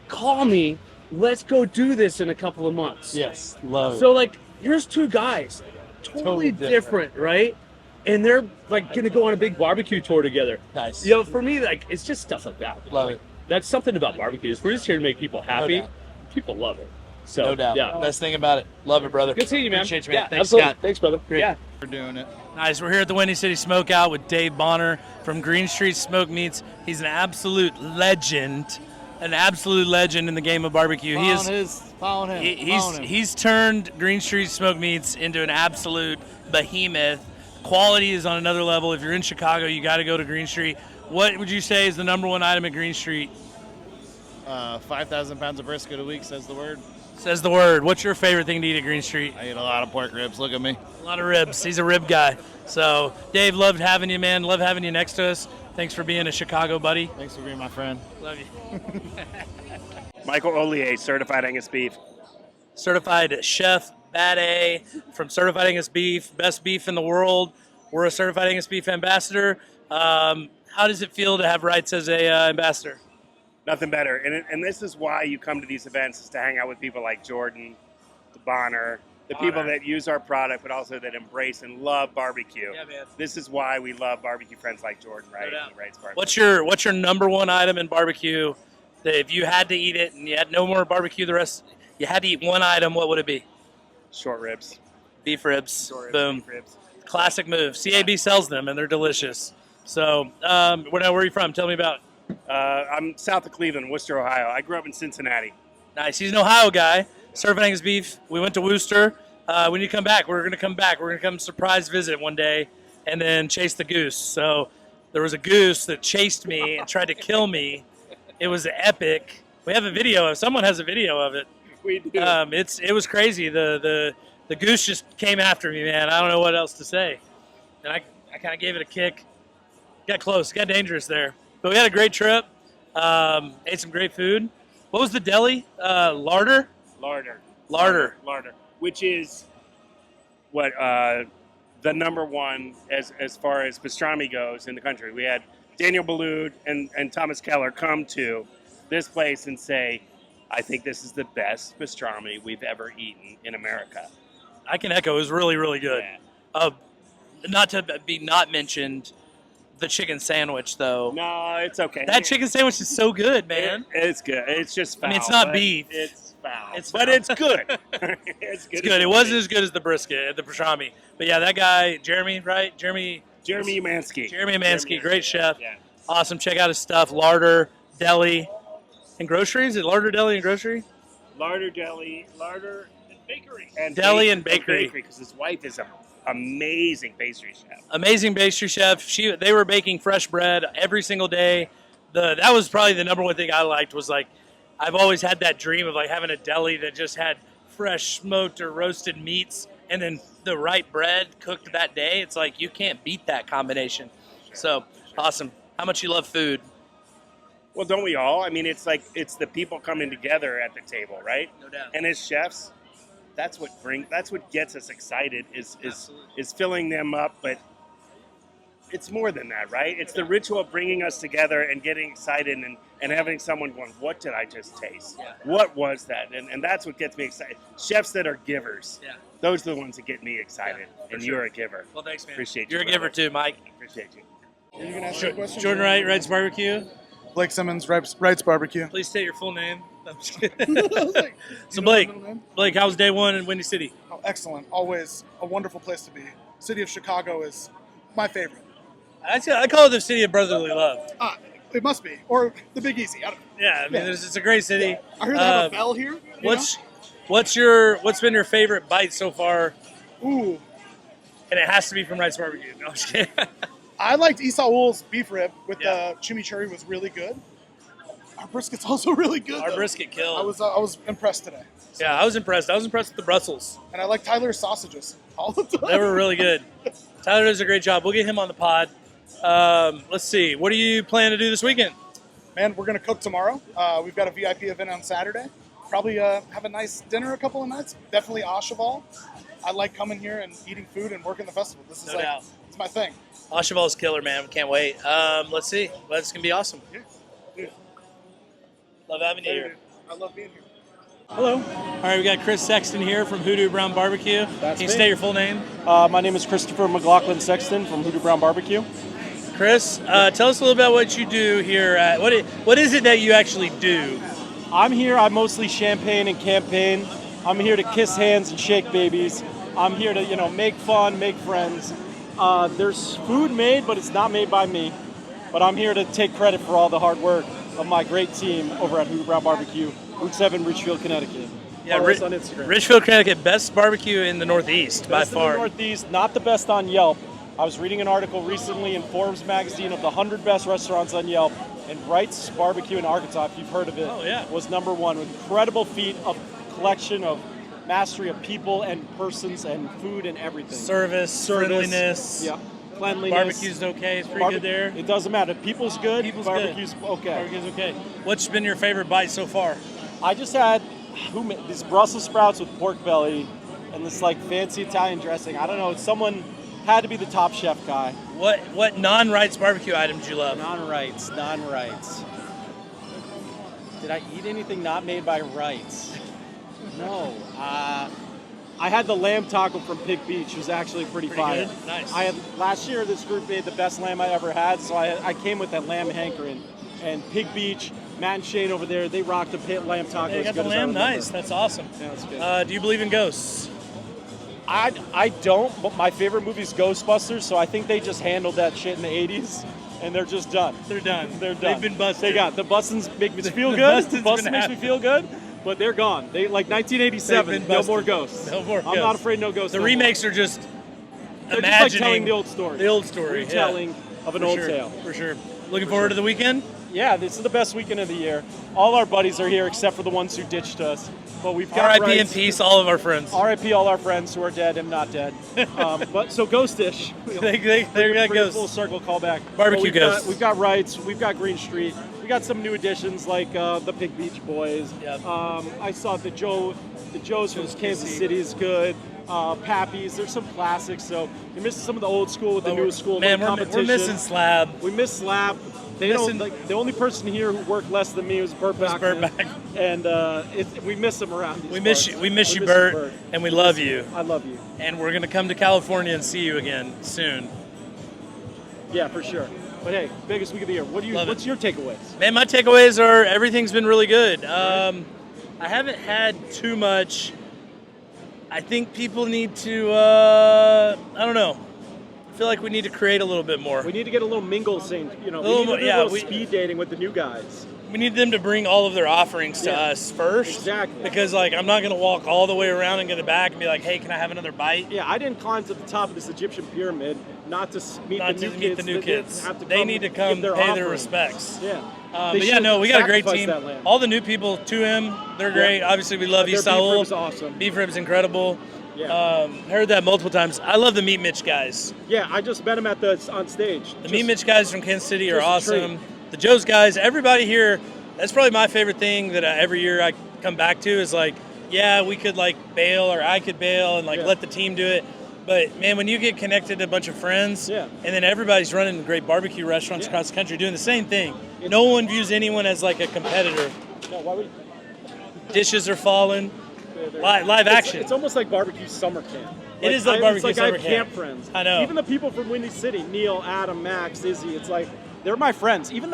Call me. Let's go do this in a couple of months. Yes. Love it. So, like, here's 2 guys, totally different, right? And they're, like, going to go on a big barbecue tour together. Nice. For me, like, it's just stuff like that. Love it. That's something about barbecues. We're just here to make people happy. doubt. People love it. So, No doubt. yeah. Best thing about it. Love it, brother. Good seeing you, man. Appreciate you, man. Yeah, Thanks, absolutely. Scott. Thanks, brother. Great. Yeah. For doing it. Nice. We're here at the Windy City Smokeout with Dave Bonner from Green Street Smoke Meats. He's an absolute legend in the game of barbecue. Following him. He's turned Green Street Smoke Meats into an absolute behemoth. Quality is on another level. If you're in Chicago, you got to go to Green Street. What would you say is the number one item at Green Street? 5,000 pounds of brisket a week, says the word. Says the word. What's your favorite thing to eat at Green Street? I eat a lot of pork ribs. Look at me. A lot of ribs. He's a rib guy. So, Dave, loved having you, man. Love having you next to us. Thanks for being a Chicago buddy. Thanks for being my friend. Love you. Michael Ollier, certified Angus beef. Certified chef, Bad A from Certified Angus Beef, best beef in the world. We're a Certified Angus Beef ambassador. How does it feel to have rights as a ambassador? Nothing better. And this is why you come to these events, is to hang out with people like Jordan, Bonner, the people that use our product, but also that embrace and love barbecue. Yeah, man. This is why we love barbecue friends like Jordan, right? doubt. He writes barbecue. What's your number one item in barbecue that if you had to eat it and you had no more barbecue you had to eat one item, what would it be? Short ribs. Beef ribs. Short ribs, Boom. beef ribs. Classic move. CAB sells them and they're delicious. So, where are you from? Tell me about. I'm south of Cleveland, Worcester, Ohio. I grew up in Cincinnati. Nice. He's an Ohio guy. Certified Angus Beef. We went to Worcester. We need to come back. We're going to come back. We're going to come surprise visit one day and then chase the goose. So there was a goose that chased me and tried to kill me. It was epic. We have a video. Someone has a video of it. We do. It was crazy. The goose just came after me, man. I don't know what else to say. And I kind of gave it a kick. Got close. Got dangerous there. But we had a great trip. Ate some great food. What was the deli? Larder? Larder, which is what the number one as far as pastrami goes in the country. We had Daniel Boulud and Thomas Keller come to this place and say, I think this is the best pastrami we've ever eaten in America. I can echo. It was really, really good. Yeah. Not to be not mentioned, the chicken sandwich, though. No, it's okay. That chicken sandwich is so good, man. It's good. It's just foul. I mean, it's not but beef. It's foul. But it's good. It's good. It's good. It wasn't as good as the brisket, the pastrami. But yeah, that guy, Jeremy, right? Jeremy Mansky, great chef. Yeah. Awesome. Check out his stuff. Larder, deli, and grocery. Is it Larder, deli, and grocery? Larder, deli, larder, and bakery. Deli and bakery. Because his wife is an amazing pastry chef. Amazing pastry chef. They were baking fresh bread every single day. That was probably the number one thing I liked was like, I've always had that dream of like having a deli that just had fresh smoked or roasted meats and then the right bread cooked that day. It's like you can't beat that combination. So awesome. How much you love food? Well, don't we all? I mean, it's like it's the people coming together at the table, right? No doubt. And as chefs, that's what gets us excited is filling them up, but it's more than that, right? It's the ritual of bringing us together and getting excited and having someone going, what did I just taste? Yeah. What was that? And that's what gets me excited. Chefs that are givers, Yeah. those are the ones that get me excited. for And sure. you're a giver. Well, thanks, man. Appreciate you. You're a giver brother. too, Mike. Appreciate you. Are you going to ask me a question? Jordan Wright, Wright's Barbecue. Blake Simmons, Wright's Barbecue. Please state your full name. I'm just kidding. I was like, So you know Blake, my middle name? Blake, how was day one in Windy City? Oh, excellent. Always a wonderful place to be. City of Chicago is my favorite. I call it the city of brotherly love. It must be. Or the Big Easy. I don't know. Yeah, I mean, it's a great city. I heard they have a bell here. What's been your favorite bite so far? Ooh. And it has to be from Wright's Barbecue. No, I'm just kidding. I liked Esau's beef rib with the chimichurri was really good. Our brisket's also really good. Our though. brisket killed. I was impressed today. Yeah, I was impressed. I was impressed with the Brussels. And I like Tyler's sausages all the time. They were really good. Tyler does a great job. We'll get him on the pod. Let's see. What do you plan to do this weekend? Man, we're going to cook tomorrow. We've got a VIP event on Saturday. Probably have a nice dinner a couple of nights. Definitely Ashaval. I like coming here and eating food and working the festival. This is No doubt. It's my thing. Ashaval's killer, man. We can't wait. Let's see. Well, it's going to be awesome. Yeah. Love having you here. I love being here. Hello. All right, we got Chris Sexton here from Hoodoo Brown Barbecue. That's Can you me. state your full name? My name is Christopher McLaughlin Sexton from Hoodoo Brown Barbecue. Chris, tell us a little about what you do here. What is it that you actually do? I'm here. I'm mostly champagne and campaign. I'm here to kiss hands and shake babies. I'm here to, make fun, make friends. There's food made, but it's not made by me. But I'm here to take credit for all the hard work of my great team over at Hoodoo Brown Barbecue, Route 7, Richfield, Connecticut. Yeah, Follow us on Instagram. Richfield, Connecticut, best barbecue in the Northeast by Best in far. the Northeast, not the best on Yelp. I was reading an article recently in Forbes magazine of the 100 best restaurants on Yelp, and Wright's Barbecue in Arkansas, if you've heard of it, was number one. Incredible feat of collection of mastery of people and persons and food and everything. Service, friendliness. Yeah. Cleanliness. Barbecue's okay. It's pretty good there. It doesn't matter. People's good. Barbecue's okay. Barbecue's okay. What's been your favorite bite so far? I just had these Brussels sprouts with pork belly and this fancy Italian dressing. I don't know. Someone had to be the top chef guy. What non-Wright's barbecue items do you love? Non-Wright's. Did I eat anything not made by Wright's? No. I had the lamb taco from Pig Beach. It was actually pretty fire. Good? Nice. Last year, this group made the best lamb I ever had, so I came with that lamb hankering. And Pig Beach, Matt and Shane over there, they rocked a lamb taco. They got the lamb. Nice. That's awesome. Yeah, that's good. Do you believe in ghosts? I don't, but my favorite movie is Ghostbusters, so I think they just handled that shit in the 80s, and they're just done. They're done. They're done. They've been busted. They got the Bustins make me feel The good. Bustins Boston been makes me happening. feel good, but they're gone. They 1987. They've been No busted. more ghosts. No more I'm ghosts. not afraid. No ghosts. The no remakes more. are just They're imagining just telling the old story. The old story. Retelling of an For old sure. tale. For sure. Looking forward to the weekend? Yeah, this is the best weekend of the year. All our buddies are here except for the ones who ditched us. But we've got R.I.P. in rights. peace, all of our friends. R.I.P. all our friends who are dead and not dead. But so Ghostish. They're gonna Bring a ghost. full circle callback. Barbecue ghosts. We've got rights. We've got Green Street. We got some new additions like the Pig Beach Boys. Yep. I saw the Joe's from Kansas City is good. Pappy's. There's some classics. So you're missing some of the old school with the new school. Man, competition. we're missing Slab. We miss Slab. They don't, like, the only person here who worked less than me was Burt Bachman. And we miss him around these We miss parts. you. We miss you, Bert, and we love you. I love you. And we're gonna come to California and see you again soon. Yeah, for sure. But hey, biggest week of the year. What's your takeaways? Man, my takeaways are everything's been really good. I haven't had too much. I think people need to. I don't know. I feel like we need to create a little bit more. We need to get a little mingle scene. We need to do a little speed dating with the new guys. We need them to bring all of their offerings to us first. Exactly. Because, like, I'm not going to walk all the way around and go to the back and be like, hey, can I have another bite? Yeah, I didn't climb to the top of this Egyptian pyramid not to meet the new kids. They need to come give pay their their offering. respects. Yeah. But yeah, no, we got a great Sacrifice team. that land. All the new people to him, they're great. Obviously, we love you, Their beef Saul. rib's awesome. Beef rib's incredible. Yeah. Heard that multiple times. I love the Meat Mitch guys. Yeah, I just met him on stage. The Meat Mitch guys from Kansas City are just a treat. awesome. The Joe's guys, everybody here. That's probably my favorite thing that every year I come back to is like, yeah, we could like bail or I could bail and like let the team do it. But man, when you get connected to a bunch of friends, and then everybody's running great barbecue restaurants across the country doing the same thing. No one views anyone as like a competitor. No, why would Dishes are falling. Live action. It's almost like barbecue summer camp. It is like barbecue summer I have camp. camp friends. I know. Even the people from Windy City, Neil, Adam, Max, Izzy, it's like they're my friends. Even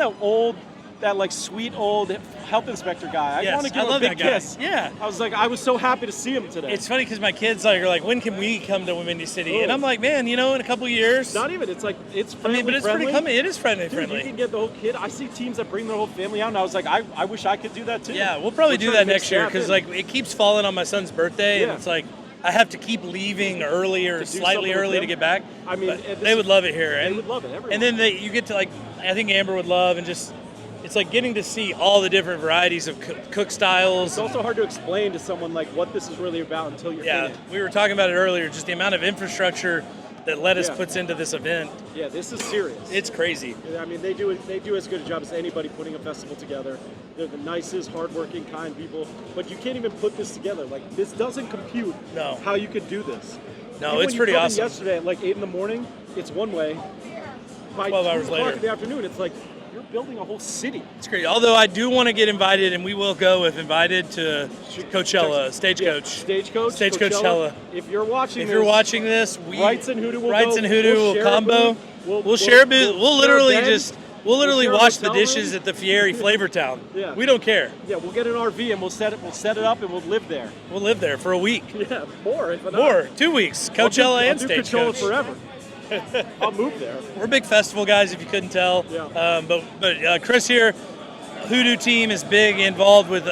that like sweet old health inspector guy. I want to give him a big kiss. Yeah. I was so happy to see him today. It's funny because my kids are like, when can we come to Windy City? And I'm like, man, in a couple years. Not even. It's like it's friendly. but it's friendly. pretty. It is friendly. Dude, you can get the whole kid. I see teams that bring their whole family out, and I was like, I wish I could do that too. Yeah, we'll probably do trying that to mix next year staff because in. like it keeps falling on my son's birthday, and it's like I have to keep leaving early or To do slightly something with early to them. get back. I mean, But they would love it here. They would love it. Everyone. And then you get to like, I think Amber would love, and just it's like getting to see all the different varieties of cook styles. It's also hard to explain to someone like what this is really about until you're in it. We were talking about it earlier, just the amount of infrastructure that Lettuce puts into this event. Yeah, this is serious. It's crazy. I mean, they do as good a job as anybody putting a festival together. They're the nicest, hardworking, kind people. But you can't even put this together. Like, this doesn't compute how you could do this. No, Even it's when pretty you come in awesome. yesterday at like 8 in the morning, it's one way. By 12 2 hours o'clock later. in the afternoon, it's like you're building a whole city. It's great. Although I do want to get invited, and we will go if invited to Coachella, Stagecoach. Stagecoach, Coachella. If you're watching If this, you're watching this, Rights and Hoodoo will Rights go. and Hoodoo We'll will share a combo. booth. We'll share a booth. We'll share a literally bed. we'll literally share a wash the hotel dishes room. at the Fieri Flavortown. Yeah. We don't care. Yeah, we'll get an RV and we'll set it up and we'll live there. We'll live there for a week. Yeah, more. If not. More. 2 weeks. Coachella and I'll do Coachella Stagecoach. forever. I'll move there. We're big festival guys, if you couldn't tell. Yeah. But Chris here, Hoodoo team is big involved with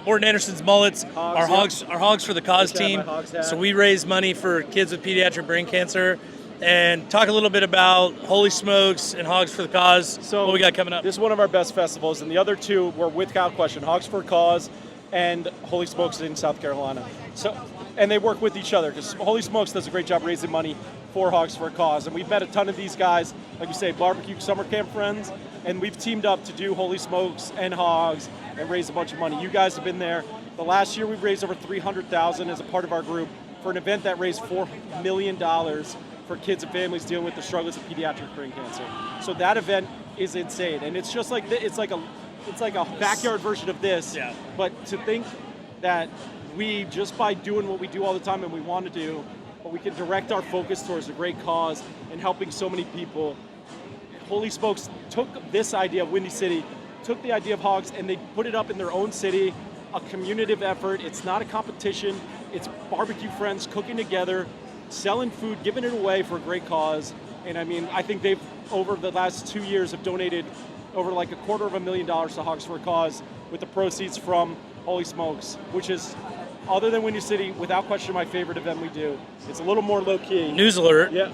Morton Anderson's Mullets, our Hogs for the Cause Wish I had team. my Hogs hat. So we raise money for kids with pediatric brain cancer, and talk a little bit about Holy Smokes and Hogs for the Cause. So what we got coming up? This is one of our best festivals, and the other two were without question Hogs for a Cause and Holy Smokes in South Carolina. So, and they work with each other because Holy Smokes does a great job raising money for Hogs for a Cause, and we've met a ton of these guys, like you say, barbecue summer camp friends, and we've teamed up to do Holy Smokes and Hogs and raise a bunch of money. You guys have been there. The last year we've raised over $300,000 as a part of our group for an event that raised $4 million for kids and families dealing with the struggles of pediatric brain cancer. So that event is insane, and it's just like it's like a backyard version of this. Yeah. But to think that we, just by doing what we do all the time and we want to do, but we can direct our focus towards a great cause and helping so many people. Holy Smokes took this idea of Windy City, took the idea of Hogs, and they put it up in their own city, a communitive effort. It's not a competition. It's barbecue friends cooking together, selling food, giving it away for a great cause. And I mean, I think they've, over the last 2 years, have donated over like $250,000 to Hogs for a Cause with the proceeds from Holy Smokes, which is, other than Windy City, without question my favorite event we do. It's a little more low-key. News alert. Yeah.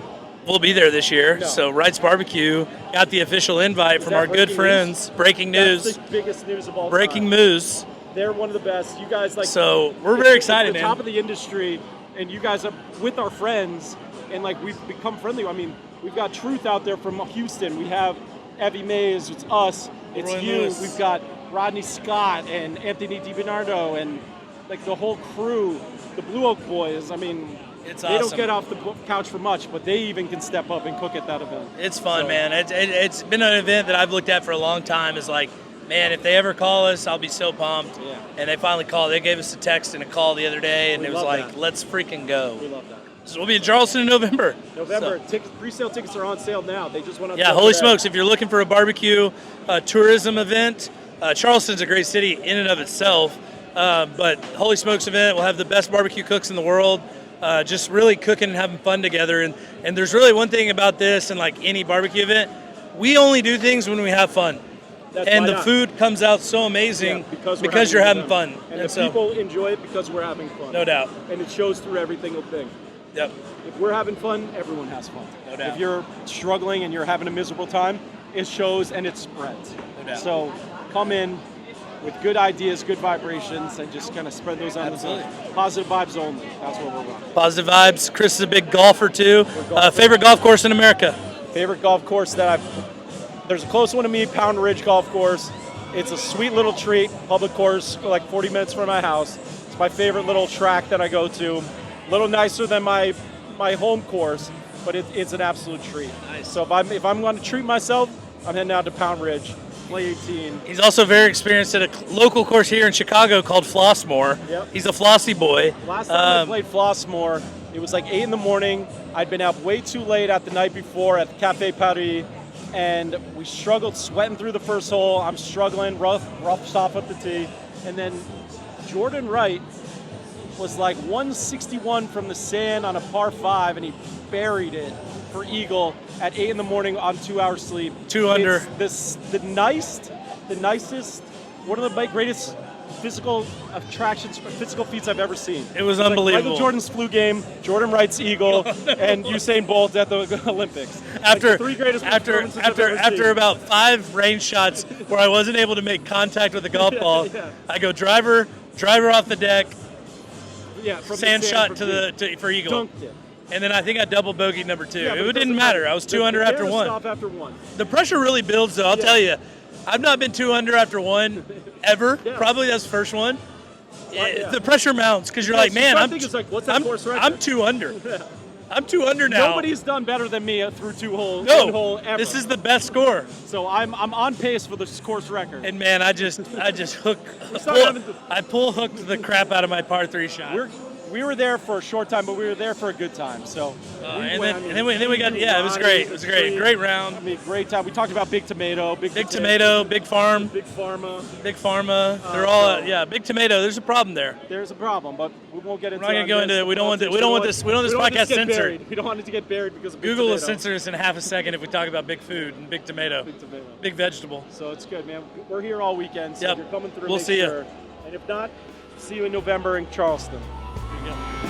we'll be there this year. No. So Wright's Barbecue got the official invite from our good friends. Breaking news. That's the biggest news of all Breaking time. news. They're one of the best. You guys like. So we're very excited, it's the man. top of the industry, and you guys are with our friends, and like we've become friendly. I mean, we've got Truth out there from Houston. We have Evie Mays. It's us. It's Roy you. Lewis. We've got Rodney Scott and Anthony DiBernardo and like the whole crew, the Blue Oak Boys. I mean. It's They awesome. don't get off the couch for much, but they even can step up and cook at that event. It's fun, So- man. It's been an event that I've looked at for a long time. It's like, man, if they ever call us, I'll be so pumped. Yeah. And they finally called. They gave us a text and a call the other day, and We it was love like, that. let's freaking go. We love that. So we'll be in Charleston in November. November, So, pre-sale tickets are on sale now. They just went on yeah, sale holy today. smokes. If you're looking for a barbecue tourism event, Charleston's a great city in and of itself. But holy smokes event, we'll have the best barbecue cooks in the world. Just really cooking and having fun together. And there's really one thing about this and like any barbecue event, we only do things when we have fun. That's And why the not. food comes out so amazing Yeah, because you're having them. fun. And the so, people enjoy it because we're having fun. No doubt. And it shows through every single thing. Yep. If we're having fun, everyone has fun. No doubt. If you're struggling and you're having a miserable time, it shows and it spreads. No doubt. So come in with good ideas, good vibrations, and just kind of spread those on. Absolutely. Positive vibes only. That's what we're running. Positive vibes. Chris is a big golfer too. Favorite golf course in America? Favorite golf course that there's a close one to me, Pound Ridge Golf Course. It's a sweet little treat, public course, like 40 minutes from my house. It's my favorite little track that I go to. A little nicer than my home course, but it's an absolute treat. Nice. So if I'm going to treat myself, I'm heading out to Pound Ridge, play 18. He's also very experienced at a local course here in Chicago called Flossmoor. Yep. He's a flossy boy. Last time I played Flossmoor, it was like 8 in the morning. I'd been out way too late at the night before at the Café Paris, and we struggled sweating through the first hole. I'm struggling, rough off at the tee. And then Jordan Wright was like 161 from the sand on a par 5, and he buried it for eagle at 8 in the morning on 2 hours sleep. 2 under. It's the nicest, one of the greatest physical attractions, physical feats I've ever seen. It was Like unbelievable. Michael Jordan's flu game, Jordan Wright's eagle, and Usain Bolt at the Olympics. After Like the 3 greatest performances I've ever after seen. about 5 range shots where I wasn't able to make contact with the golf ball, yeah. I go driver off the deck, Yeah, from the sand shot from for eagle. Dunked it. And then I think I double bogeyed number 2. Yeah, but it it didn't doesn't matter. I was 2 under after Fair to 1. Stop after 1. The pressure really builds, though. I'll tell you, I've not been 2 under after 1 ever. Yeah. Probably that's the first one. Yeah. The pressure mounts because you're Yeah, like, so man, I I'm think it's like, what's that I'm, course record? I'm 2 under. I'm 2 under now. Nobody's done better than me through 2 holes. No, 1 hole ever. this is the best score. So I'm on pace for this course record. And man, I just pull hooked the crap out of my par 3 shot. We were there for a short time, but we were there for a good time. So and then we got it was great. It was great round. I mean, great time. We talked about Big Tomato, Big Tomato, Big Farm, Big Pharma. Big Pharma. They're all Big Tomato. There's a problem there. There's a problem, but we won't get into. We're not gonna go into it. We don't want this podcast censored. We don't want it to get buried because of Big Google will Tomato. censor us in half a second if we talk about big food and Big Tomato. Big Tomato. Big vegetable. So it's good, man. We're here all weekend. So Yep. if you're coming through, We'll make see ya. sure. And if not, see you in November in Charleston. Here you go.